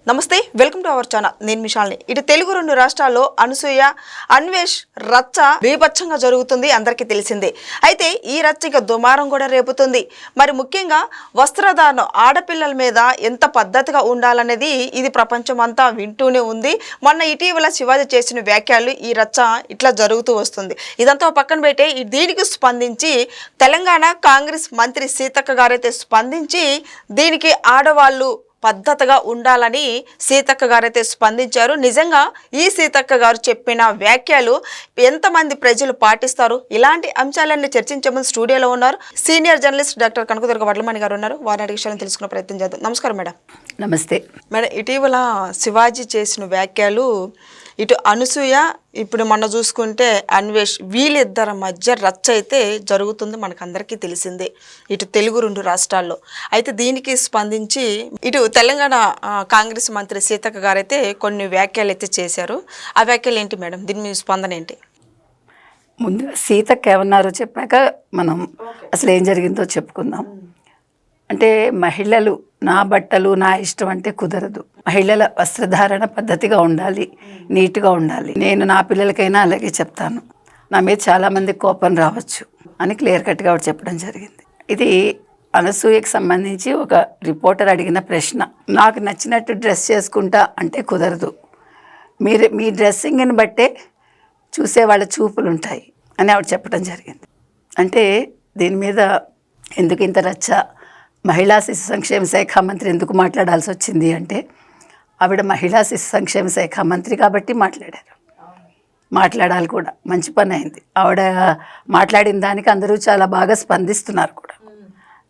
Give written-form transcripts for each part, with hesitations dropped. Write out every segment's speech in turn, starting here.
నమస్తే, welcome to our channel. నేను మిషాల్ని. ఇటు తెలుగు రెండు రాష్ట్రాల్లో అనసూయ అన్వేష్ రచ్చ బీభత్సంగా జరుగుతుంది, అందరికీ తెలిసిందే. అయితే ఈ రచ్చ ఇక దుమారం కూడా రేపుతుంది. మరి ముఖ్యంగా వస్త్రధారణం ఆడపిల్లల మీద ఎంత పద్ధతిగా ఉండాలనేది ఇది ప్రపంచం అంతా వింటూనే ఉంది. మొన్న ఇటీవల శివాజీ చేసిన వ్యాఖ్యలు ఈ రచ్చ ఇట్లా జరుగుతూ వస్తుంది. ఇదంతా పక్కన పెట్టే దీనికి స్పందించి తెలంగాణ కాంగ్రెస్ మంత్రి సీతక్క గారైతే స్పందించి దీనికి ఆడవాళ్ళు పద్ధతిగా ఉండాలని సీతక్క గారైతే స్పందించారు. నిజంగా ఈ సీతక్క గారు చెప్పిన వ్యాఖ్యలు ఎంతమంది ప్రజలు పాటిస్తారు? ఇలాంటి అంశాలన్నీ చర్చించమని స్టూడియోలో ఉన్నారు senior journalist doctor Kanakadurga Vadlamani గారు ఉన్నారు. వారిని విషయాలను తెలుసుకునే ప్రయత్నం చేద్దాం. నమస్కారం మేడం. నమస్తే మేడం, ఇటీవల శివాజీ చేసిన వ్యాఖ్యలు ఇటు అనసూయ, ఇప్పుడు మొన్న చూసుకుంటే అన్వేష్, వీళ్ళిద్దరి మధ్య రచ్చ అయితే జరుగుతుంది, మనకందరికీ తెలిసిందే ఇటు తెలుగు రెండు రాష్ట్రాల్లో. అయితే దీనికి స్పందించి ఇటు తెలంగాణ కాంగ్రెస్ మంత్రి సీతక్క గారైతే కొన్ని వ్యాఖ్యలు అయితే చేశారు. ఆ వ్యాఖ్యలు ఏంటి మేడం? దీని మీ స్పందన ఏంటి? ముందుగా సీతక్క ఏమన్నారో చెప్పాక మనం అసలు ఏం జరిగిందో చెప్పుకుందాం. అంటే మహిళలు నా బట్టలు నా ఇష్టం అంటే కుదరదు. మహిళల వస్త్రధారణ పద్ధతిగా ఉండాలి, నీట్గా ఉండాలి. నేను నా పిల్లలకైనా అలాగే చెప్తాను. నా మీద చాలామంది కోపం రావచ్చు అని క్లియర్ కట్గా ఆవిడ చెప్పడం జరిగింది. ఇది అనసూయకి సంబంధించి ఒక రిపోర్టర్ అడిగిన ప్రశ్న. నాకు నచ్చినట్టు డ్రెస్ చేసుకుంటా అంటే కుదరదు, మీ డ్రెస్సింగ్ని బట్టే చూసే వాళ్ళ చూపులు ఉంటాయి అని ఆవిడ చెప్పడం జరిగింది. అంటే దీని మీద ఎందుకు ఇంత రచ్చ? మహిళా శిశు సంక్షేమ శాఖ మంత్రి ఎందుకు మాట్లాడాల్సి వచ్చింది అంటే, ఆవిడ మహిళా శిశు సంక్షేమ శాఖ మంత్రి కాబట్టి మాట్లాడాలి కూడా. మంచి పని అయింది. ఆవిడ మాట్లాడిన దానికి అందరూ చాలా బాగా స్పందిస్తున్నారు కూడా.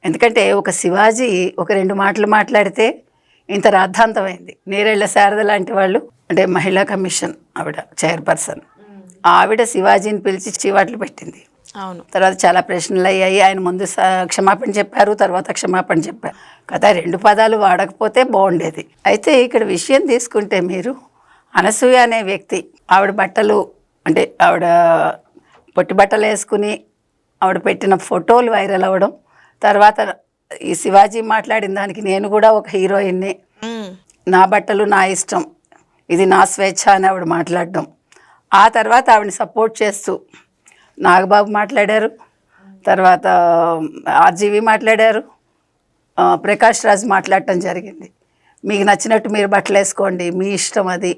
ఎందుకంటే ఒక శివాజీ ఒక రెండు మాటలు మాట్లాడితే ఇంత రాద్ధాంతమైంది. నేరేళ్ల శారద లాంటి వాళ్ళు, అంటే మహిళా కమిషన్ ఆవిడ చైర్పర్సన్, ఆవిడ శివాజీని పిలిచి చీవాట్లు పెట్టింది. అవును. తర్వాత చాలా ప్రశ్నలు అయ్యాయి. ఆయన ముందు క్షమాపణ చెప్పారు, తర్వాత క్షమాపణ చెప్పారు కదా. రెండు పదాలు వాడకపోతే బాగుండేది. అయితే ఇక్కడ విషయం తీసుకుంటే, మీరు అనసూయ అనే వ్యక్తి, ఆవిడ బట్టలు, అంటే ఆవిడ పొట్టి బట్టలు వేసుకుని ఆవిడ పెట్టిన ఫోటోలు వైరల్ అవ్వడం, తర్వాత ఈ శివాజీ మాట్లాడిన దానికి నేను కూడా ఒక హీరోయిన్ని, నా బట్టలు నా ఇష్టం, ఇది నా స్వేచ్ఛ అని ఆవిడ మాట్లాడడం, ఆ తర్వాత ఆవిడని సపోర్ట్ చేస్తూ నాగబాబు మాట్లాడారు, తర్వాత ఆర్జీవి మాట్లాడారు, ప్రకాష్ రాజ్ మాట్లాడటం జరిగింది. మీకు నచ్చినట్టు మీరు బట్టలు వేసుకోండి, మీ ఇష్టం, అది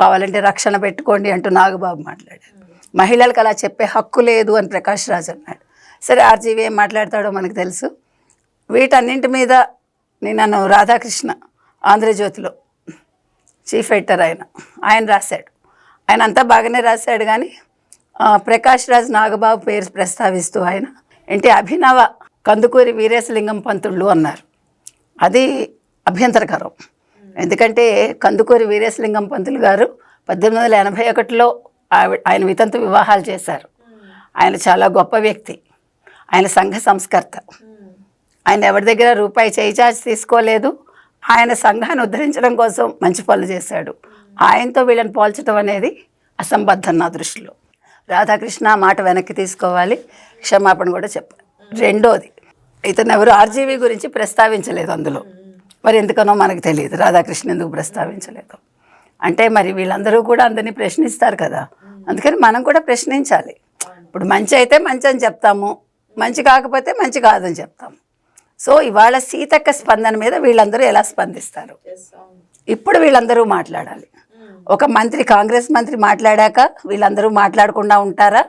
కావాలంటే రక్షణ పెట్టుకోండి అంటూ నాగబాబు మాట్లాడారు. మహిళలకు అలా చెప్పే హక్కు లేదు అని ప్రకాష్ రాజ్ అన్నాడు. సరే, ఆర్జీవి ఏం మాట్లాడతాడో మనకు తెలుసు. వీటన్నింటి మీద నేను రాధాకృష్ణ ఆంధ్రజ్యోతిలో చీఫ్ ఎడిటర్ ఆయన రాశాడు. ఆయన అంతా బాగానే రాశాడు. కానీ ప్రకాష్ రాజ్ నాగబాబు పేరు ప్రస్తావిస్తూ ఆయన ఏంటి అభినవ కందుకూరి వీరేశలింగం పంతుళ్ళు అన్నారు. అది అభ్యంతరకరం. ఎందుకంటే కందుకూరి వీరేశలింగం పంతులు గారు 1881లో ఆయన వితంతు వివాహాలు చేశారు. ఆయన చాలా గొప్ప వ్యక్తి, ఆయన సంఘ సంస్కర్త. ఆయన ఎవరి దగ్గర రూపాయి చేయిచార్చి తీసుకోలేదు. ఆయన సంఘాన్ని ఉద్ధరించడం కోసం మంచి పనులు చేశాడు. ఆయనతో వీళ్ళని పోల్చడం అనేది అసంబద్ధం నా దృష్టిలో. రాధాకృష్ణ మాట వెనక్కి తీసుకోవాలి, క్షమాపణ కూడా చెప్పాలి. రెండోది, ఇతను ఎవరు ఆర్జీవి గురించి ప్రస్తావించలేదు అందులో. మరి ఎందుకనో మనకు తెలియదు రాధాకృష్ణ ఎందుకు ప్రస్తావించలేదు. అంటే మరి వీళ్ళందరూ కూడా అందరినీ ప్రశ్నిస్తారు కదా, అందుకని మనం కూడా ప్రశ్నించాలి. ఇప్పుడు మంచి అయితే మంచి అని చెప్తాము, మంచి కాకపోతే మంచి కాదని చెప్తాము. సో ఇవాళ సీతక్క స్పందన మీద వీళ్ళందరూ ఎలా స్పందిస్తారు? ఇప్పుడు వీళ్ళందరూ మాట్లాడాలి. ఒక మంత్రి, కాంగ్రెస్ మంత్రి మాట్లాడాక వీళ్ళందరూ మాట్లాడకుండా ఉంటారా?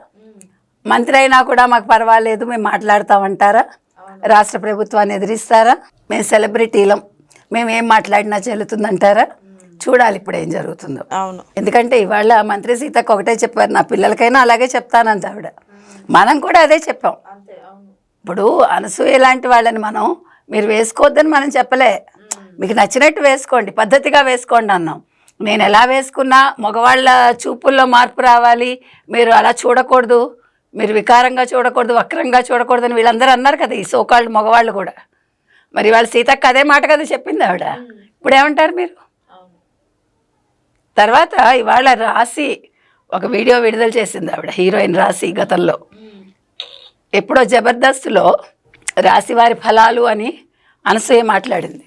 మంత్రి అయినా కూడా మాకు పర్వాలేదు, మేము మాట్లాడతామంటారా? రాష్ట్ర ప్రభుత్వాన్ని ఎదిరిస్తారా? మేము సెలబ్రిటీలం, మేము ఏం మాట్లాడినా చెల్లుతుందంటారా? చూడాలి ఇప్పుడు ఏం జరుగుతుందో. అవును. ఎందుకంటే ఇవాళ మంత్రి సీతక్క ఒకటే చెప్పారు, నా పిల్లలకైనా అలాగే చెప్తానంత ఆవిడ. మనం కూడా అదే చెప్పాం. ఇప్పుడు అనసూయ లాంటి వాళ్ళని మనం మీరు వేసుకోవద్దని మనం చెప్పలే, మీకు నచ్చినట్టు వేసుకోండి, పద్ధతిగా వేసుకోండి అన్నాం. నేను ఎలా వేసుకున్నా మగవాళ్ళ చూపుల్లో మార్పు రావాలి, మీరు అలా చూడకూడదు, మీరు వికారంగా చూడకూడదు, వక్రంగా చూడకూడదు అని వీళ్ళందరూ అన్నారు కదా, ఈ సోకాళ్ళు మగవాళ్ళు కూడా. మరి వాళ్ళ సీతక్క అదే మాట కదా చెప్పింది ఆవిడ. ఇప్పుడు ఏమంటారు మీరు? తర్వాత ఇవాళ రాశి ఒక వీడియో విడుదల చేసింది ఆవిడ, హీరోయిన్ రాశి. గతంలో ఎప్పుడో జబర్దస్త్లో రాశి వారి ఫలాలు అని అనసూయ మాట్లాడింది.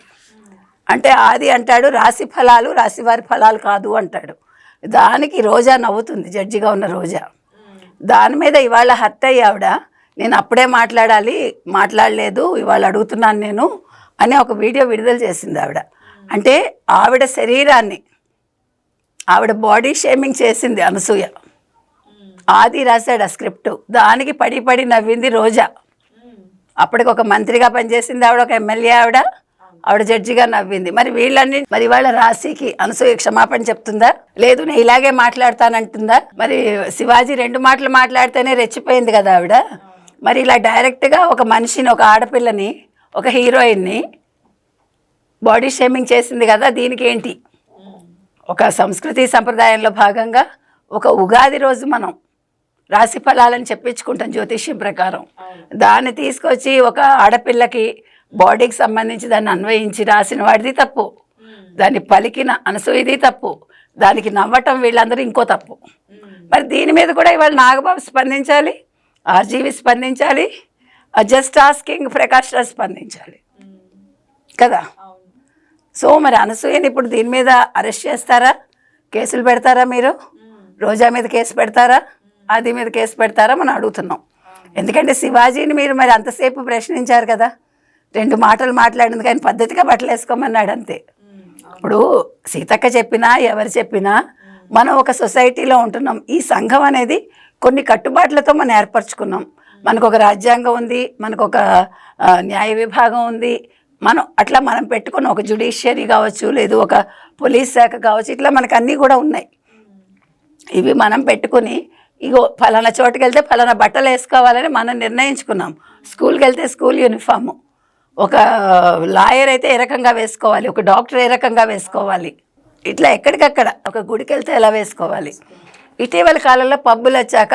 అంటే ఆది అంటాడు రాశి ఫలాలు రాశివారి ఫలాలు కాదు అంటాడు. దానికి రోజా నవ్వుతుంది, జడ్జిగా ఉన్న రోజా. దాని మీద ఇవాళ హర్ట్ అయ్యి ఆవిడ, నేను అప్పుడే మాట్లాడలేదు, ఇవాళ అడుగుతున్నాను నేను అని ఒక వీడియో విడుదల చేసింది ఆవిడ. అంటే ఆవిడ శరీరాన్ని, ఆవిడ బాడీ షేమింగ్ చేసింది అనసూయ. ఆది రాశాడు ఆ స్క్రిప్ట్, దానికి పడి నవ్వింది రోజా. అప్పటికి ఒక మంత్రిగా పనిచేసింది ఆవిడ, ఒక ఎమ్మెల్యే ఆవిడ జడ్జిగా నవ్వింది. మరి వాళ్ళ రాశికి అనసూయ క్షమాపణ చెప్తుందా? లేదు నేను ఇలాగే మాట్లాడతానంటుందా? మరి శివాజీ 2 మాటలు మాట్లాడితేనే రెచ్చిపోయింది కదా ఆవిడ. మరి ఇలా డైరెక్ట్గా ఒక మనిషిని, ఒక ఆడపిల్లని, ఒక హీరోయిన్ని బాడీ షేమింగ్ చేసింది కదా, దీనికి ఏంటి? ఒక సంస్కృతి సంప్రదాయంలో భాగంగా ఒక ఉగాది రోజు మనం రాశి ఫలాలని చెప్పించుకుంటాం జ్యోతిష్యం ప్రకారం. దాన్ని తీసుకొచ్చి ఒక ఆడపిల్లకి బాడీకి సంబంధించి దాన్ని అన్వయించి రాసిన వాడిది తప్పు, దాన్ని పలికిన అనసూయది తప్పు, దానికి నవ్వటం వీళ్ళందరూ ఇంకో తప్పు. మరి దీని మీద కూడా ఇవాళ నాగబాబు స్పందించాలి, ఆర్జీవి స్పందించాలి, జస్ట్ ఆస్కింగ్ ప్రకాష్ రాజ్ స్పందించాలి కదా. సో మరి అనసూయని ఇప్పుడు దీని మీద అరెస్ట్ చేస్తారా, కేసులు పెడతారా? మీరు రోజా మీద కేసు పెడతారా, ఆది మీద కేసు పెడతారా మనం అడుగుతున్నాం. ఎందుకంటే శివాజీని మీరు మరి అంతసేపు ప్రశ్నించారు కదా, 2 మాటలు మాట్లాడింది కానీ పద్ధతిగా బట్టలు వేసుకోమన్నాడు అంతే. ఇప్పుడు సీతక్క చెప్పినా ఎవరు చెప్పినా మనం ఒక సొసైటీలో ఉంటున్నాం. ఈ సంఘం అనేది కొన్ని కట్టుబాట్లతో మనం ఏర్పరచుకున్నాం. మనకు ఒక రాజ్యాంగం ఉంది, మనకు ఒక న్యాయ విభాగం ఉంది, మనం పెట్టుకున్న ఒక జ్యుడిషియరీ కావచ్చు, లేదు ఒక పోలీస్ శాఖ కావచ్చు, ఇట్లా మనకు అన్నీ కూడా ఉన్నాయి. ఇవి మనం పెట్టుకుని ఇగో ఫలానా చోటుకి వెళ్తే ఫలానా బట్టలు వేసుకోవాలని మనం నిర్ణయించుకున్నాం. స్కూల్కి వెళ్తే స్కూల్ యూనిఫాము, ఒక లాయర్ అయితే ఏ రకంగా వేసుకోవాలి, ఒక డాక్టర్ ఏ రకంగా వేసుకోవాలి, ఇట్లా ఎక్కడికక్కడ ఒక గుడికి వెళ్తే ఎలా వేసుకోవాలి. ఇటీవల కాలంలో పబ్బులు వచ్చాక,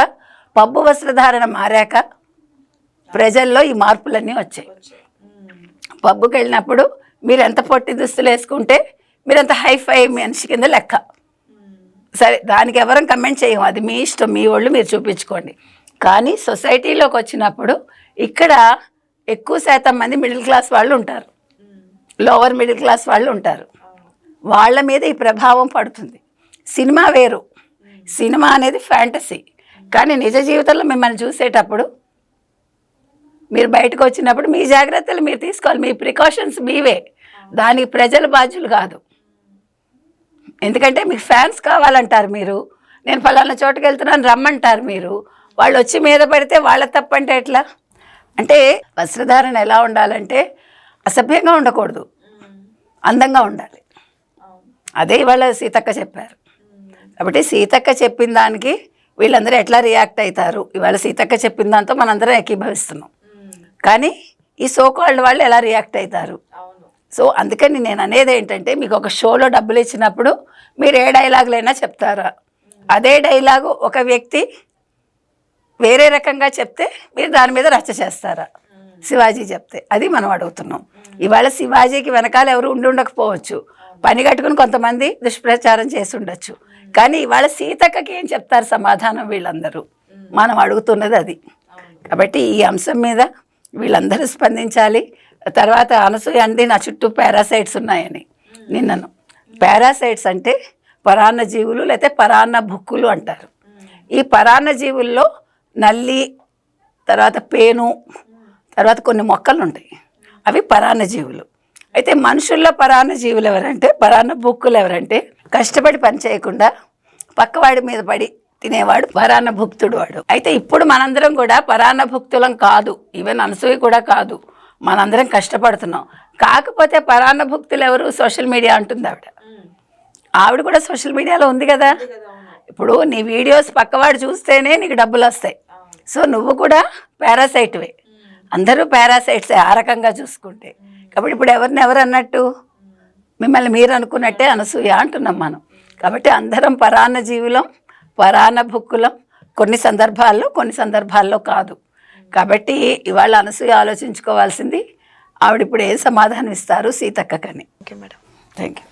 పబ్బు వస్త్రధారణ మారాక ప్రజల్లో ఈ మార్పులన్నీ వచ్చాయి. పబ్బుకి వెళ్ళినప్పుడు మీరు ఎంత పొట్టి దుస్తులు వేసుకుంటే మీరు అంత హైఫై మనిషి కింద లెక్క. సరే, దానికి ఎవరం కమెంట్ చేయము, అది మీ ఇష్టం, మీ వాళ్ళు మీరు చూపించుకోండి. కానీ సొసైటీలోకి వచ్చినప్పుడు ఇక్కడ ఎక్కువ శాతం మంది మిడిల్ క్లాస్ వాళ్ళు ఉంటారు, లోవర్ మిడిల్ క్లాస్ వాళ్ళు ఉంటారు. వాళ్ళ మీద ఈ ప్రభావం పడుతుంది. సినిమా వేరు, సినిమా అనేది ఫ్యాంటసీ. కానీ నిజ జీవితంలో మిమ్మల్ని చూసేటప్పుడు మీరు బయటకు వచ్చినప్పుడు మీ జాగ్రత్తలు మీరు తీసుకోవాలి, మీ ప్రికాషన్స్ మీవే, దానికి ప్రజల బాధ్యులు కాదు. ఎందుకంటే మీకు ఫ్యాన్స్ కావాలంటారు మీరు, నేను ఫలానా చోటుకి వెళ్తున్నాను రమ్మంటారు మీరు, వాళ్ళు వచ్చి మీద పడితే వాళ్ళ తప్పంటే ఎట్లా? అంటే వస్త్రధారణ ఎలా ఉండాలంటే అసభ్యంగా ఉండకూడదు, అందంగా ఉండాలి. అదే ఇవాళ సీతక్క చెప్పారు. కాబట్టి సీతక్క చెప్పిన దానికి వీళ్ళందరూ ఎట్లా రియాక్ట్ అవుతారు, ఇవాళ సీతక్క చెప్పిన దాంతో మనందరం ఏకీభవిస్తున్నాం. కానీ ఈ సోకాల్డ్ వాళ్ళు ఎలా రియాక్ట్ అవుతారు? సో అందుకని నేను అనేది ఏంటంటే, మీకు ఒక షోలో డబ్బులు ఇచ్చినప్పుడు మీరు ఏ డైలాగులైనా చెప్తారా? అదే డైలాగు ఒక వ్యక్తి వేరే రకంగా చెప్తే మీరు దాని మీద రచ్చ చేస్తారా? శివాజీ చెప్తే అది మనం అడుగుతున్నాం. ఇవాళ శివాజీకి వెనకాల ఎవరు ఉండకపోవచ్చు, పని కట్టుకుని కొంతమంది దుష్ప్రచారం చేసి ఉండొచ్చు. కానీ ఇవాళ సీతక్కకి ఏం చెప్తారు సమాధానం వీళ్ళందరూ? మనం అడుగుతున్నది అది. కాబట్టి ఈ అంశం మీద వీళ్ళందరూ స్పందించాలి. తర్వాత అనసూయ అంది నా చుట్టూ పారాసైట్స్ ఉన్నాయని. నిన్నను పారాసైట్స్ అంటే పరాన్న జీవులు, లేకపోతే పరాన్న భుక్కులు అంటారు. ఈ పరాన్న జీవుల్లో నల్లి, తర్వాత పేను, తర్వాత కొన్ని మొక్కలు ఉంటాయి, అవి పరాన్న జీవులు. అయితే మనుషుల్లో పరాన్న జీవులు ఎవరంటే, పరాన్న భుక్కులు ఎవరంటే, కష్టపడి పని చేయకుండా పక్కవాడి మీద పడి తినేవాడు పరాన్న భుక్తుడు వాడు. అయితే ఇప్పుడు మనందరం కూడా పరాన్న భుక్తులం కాదు, ఈవెన్ అనసూయ కూడా కాదు, మనందరం కష్టపడుతున్నాం. కాకపోతే పరాన్న భుక్తులు ఎవరు? సోషల్ మీడియా అంటుంది ఆవిడ కూడా సోషల్ మీడియాలో ఉంది కదా. ఇప్పుడు నీ వీడియోస్ పక్కవాడు చూస్తేనే నీకు డబ్బులు వస్తాయి. సో నువ్వు కూడా పారాసైట్వే, అందరూ పారాసైట్సే ఆ రకంగా చూసుకుంటే. కాబట్టి ఇప్పుడు ఎవరు అన్నట్టు, మిమ్మల్ని మీరు అనుకున్నట్టే అనసూయ అంటున్నాం మనం. కాబట్టి అందరం పరాన్న జీవులం, పరాన్న భుక్కులం, కొన్ని సందర్భాల్లో కాదు. కాబట్టి ఇవాళ అనసూయ ఆలోచించుకోవాల్సింది, ఆవిడ ఇప్పుడు ఏం సమాధానం ఇస్తారు సీతక్కకని. Okay madam, thank you.